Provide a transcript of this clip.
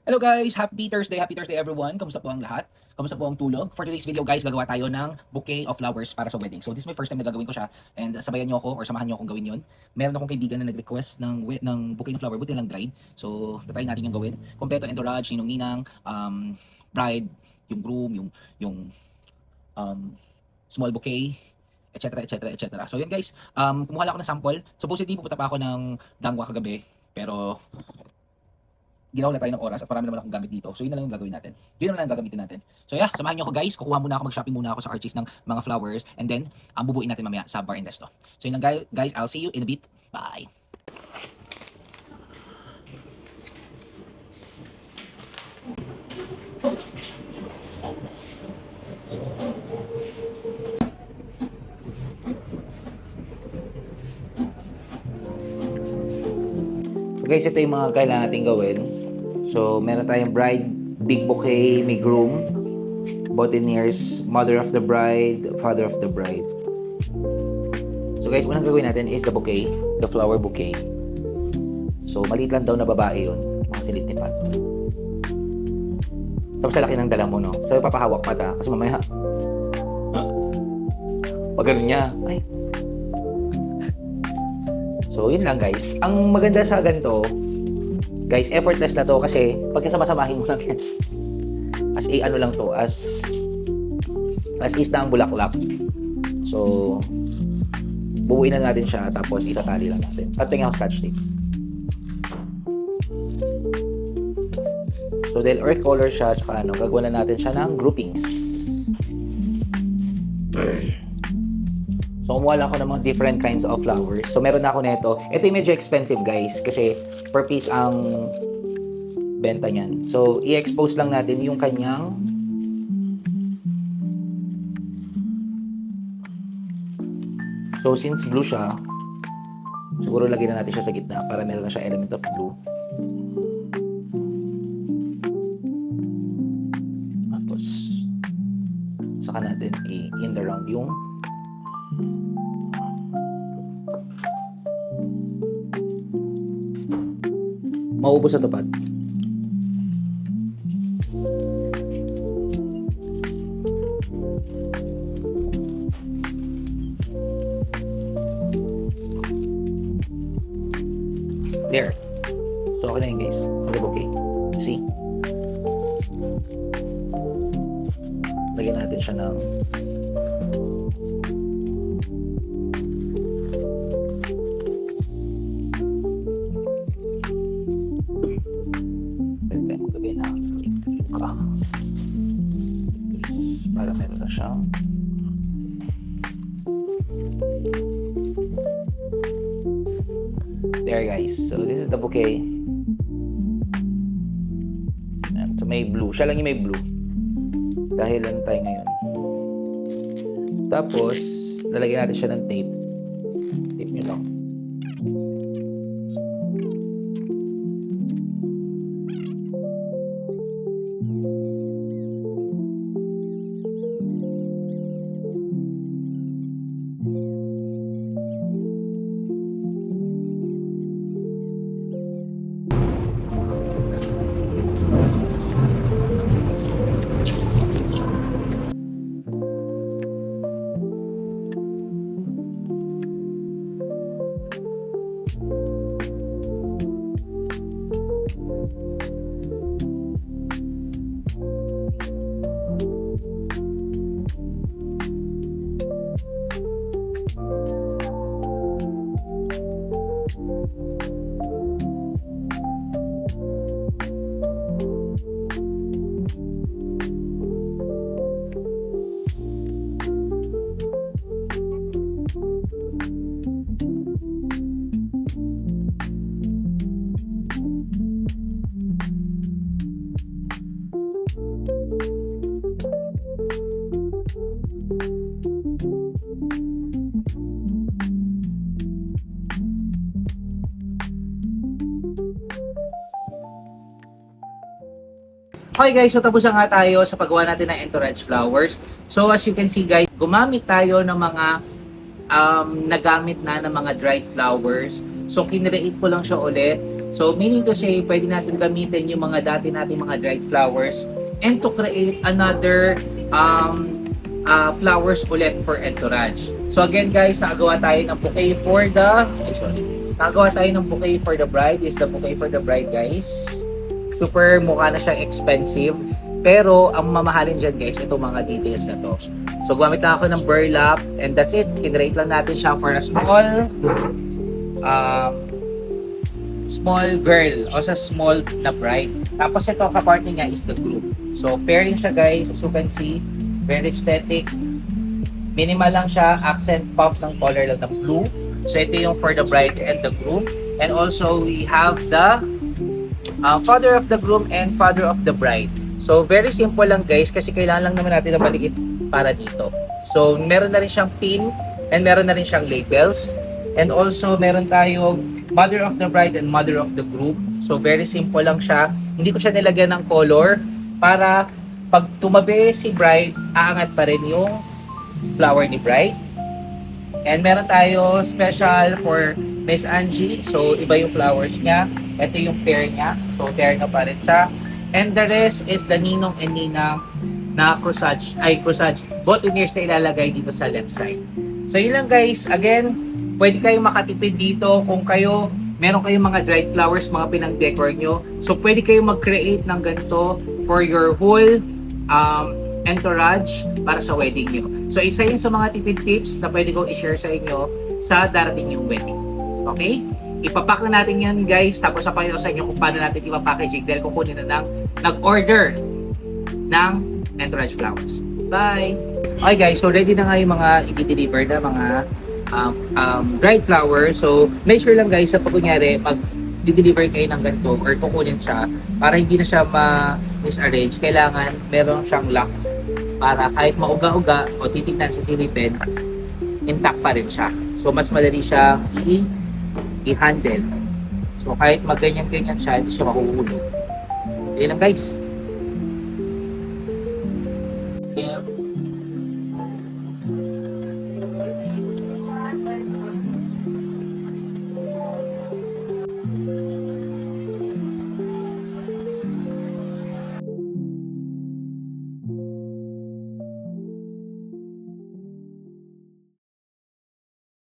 Hello guys! Happy Thursday! Happy Thursday everyone! Kamusta po ang lahat? Kamusta po ang tulog? For today's video guys, gagawa tayo ng bouquet of flowers para sa wedding. So this is my first time na gagawin ko siya and sabayan niyo ako or samahan niyo akong gawin yun. Meron akong kaibigan na nag-request ng bouquet ng flower, buti lang dried. So tatry natin yung gawin. Kompleto entourage, ninong-ninang, bride, yung groom, yung small bouquet, etc. etc. etc. So yun guys, kumuha lang ako ng sample. Supposedly pupunta pa ako ng Dangwa kagabi, pero ginawa na tayo ng oras at marami naman akong gamit dito. So yun na lang yung gagawin natin. Yun na lang ang gagamitin natin. So yeah, samahan niyo ako guys. Kukuha muna ako, mag-shopping muna ako sa Archie's ng mga flowers and then ang bubuin natin mamaya sa Bar and Resto. So yun lang guys, I'll see you in a bit. Bye! So guys, ito yung mga kailangan natin gawin. So meron tayong bride, big bouquet, may groom, boutonnieres, mother of the bride, father of the bride. So guys, unang gagawin natin is the bouquet, the flower bouquet. So maliit lang daw na babae yun, mga silit ni Pat. Tapos sa laki ng dala mo, no? So papahawak pa ta, kasi mamaya, pag ganun niya, ay. So yun lang guys. Ang maganda sa ganito, guys, effortless na to kasi pagkasama-samahin mo lang yan. As a ano lang to, as is na ang bulaklak. So, buuin na natin siya tapos itatali lang natin. At tingnan ang scotch tape. So, dahil earth color siya, tsaka ano, gagawa na natin siya ng groupings. So, kumuha lang ako ng mga different kinds of flowers. So, meron na ako nito. Ito yung medyo expensive, guys. Kasi per piece ang benta niyan. So, i-expose lang natin yung kanyang so, since blue siya, siguro lagyan na natin siya sa gitna para meron na siya element of blue. Tapos, saka natin i-in the round yung maubos sa tapat. There. So, okay na yun guys. As a bouquet. See? Lagyan natin siya ng para meron na siyang there guys. So this is the bouquet. Ayan. So may blue. Siya lang yung may blue. Dahil ano tayo ngayon. Tapos lalagyan natin siya ng tape. Tape nyo lang. Okay guys, so tapos na nga tayo sa paggawa natin ng entourage flowers. So as you can see guys, gumamit tayo ng mga nagamit na ng mga dried flowers. So kinreate ko lang siya ulit. So meaning to say, pwede natin gamitin yung mga dati nating mga dried flowers and to create another flowers ulit for entourage. So again guys, nakagawa tayo ng bouquet for the nakagawa tayo ng bouquet for the bride. Is the bouquet for the bride guys. Super mukha na siyang expensive. Pero ang mamahalin dyan guys, itong mga details na to. So gumamit lang ako ng burlap and that's it. Kinrate lang natin siya for a small girl o sa small na bride. Tapos ito kapartner niya is the groom. So pairing siya guys, as you can see, very aesthetic. Minimal lang siya, accent puff ng color lang ng blue. So ito yung for the bride and the groom. And also we have the father of the groom and father of the bride. So very simple lang guys kasi kailangan lang naman natin na maliit para dito. So meron na rin siyang pin and meron na rin siyang labels. And also meron tayo mother of the bride and mother of the groom. So very simple lang siya. Hindi ko siya nilagyan ng color para pag tumabi si bride, aangat pa rin yung flower ni bride. And meron tayo special for Miss Angie. So iba yung flowers niya. Ito yung pair niya. So pair na pa rin siya. And the rest is the ninong and ninang na corsage. Boutonnieres na ilalagay dito sa left side. So yun lang guys. Again, pwede kayong makatipid dito kung kayo meron kayong mga dried flowers, mga pinang-decor nyo. So pwede kayong mag-create ng ganito for your whole entourage para sa wedding nyo. So isa yun sa mga tipid tips na pwede kong i-share sa inyo sa darating yung wedding. Okay? Ipapack na natin yan guys, tapos sapakita ko sa inyo kung paano natin ipapackaging dahil kukunin na ng nag-order ng entourage flowers. Bye! Okay guys, so ready na nga yung mga i-deliver na mga dried flowers. So make sure lang guys sa pag kunyari mag-deliver kayo ng ganito or kukunin siya para hindi na siya ma-misarrange, kailangan meron siyang lock para kahit mauga-uga o titignan sa silipin, intact pa rin siya. So mas madali siya i-handle. So kahit magganyan-ganyan siya, hindi siya mahuhulog. Yun lang guys. Yeah.